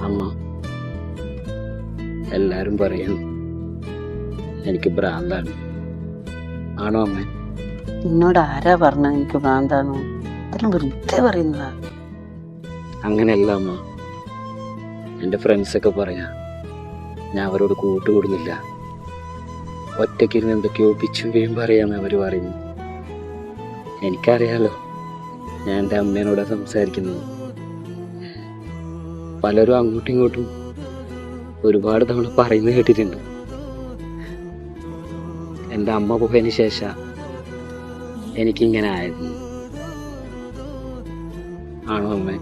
അമ്മ, എല്ലാരും പറയുന്നു എനിക്ക് ഭ്രാന്താണ്. ആണോ അമ്മ? നിന്നോട് ആരാ പറഞ്ഞത് എനിക്ക് ഭ്രാന്താണോ? അതെല്ലാം വെറുതെ പറയുന്നതാ. അങ്ങനെയല്ല അമ്മ, എൻ്റെ ഫ്രണ്ട്സൊക്കെ പറയാ ഞാൻ അവരോട് കൂട്ടുകൂടുന്നില്ല, ഒറ്റയ്ക്കിരുന്ന് എന്തൊക്കെയോ പിച്ചും പേയും പറയാന്ന് അവർ പറയുന്നു. എനിക്കറിയാലോ ഞാൻ എൻ്റെ അമ്മേനോടാ സംസാരിക്കുന്നത്. പലരും അങ്ങോട്ടും ഇങ്ങോട്ടും ഒരുപാട് തവണ പറയുന്നത് കേട്ടിട്ടുണ്ട്. എൻ്റെ അമ്മ പോയതിന് ശേഷം എനിക്കിങ്ങനെ ആയിരുന്നു. ആണോ അമ്മേ?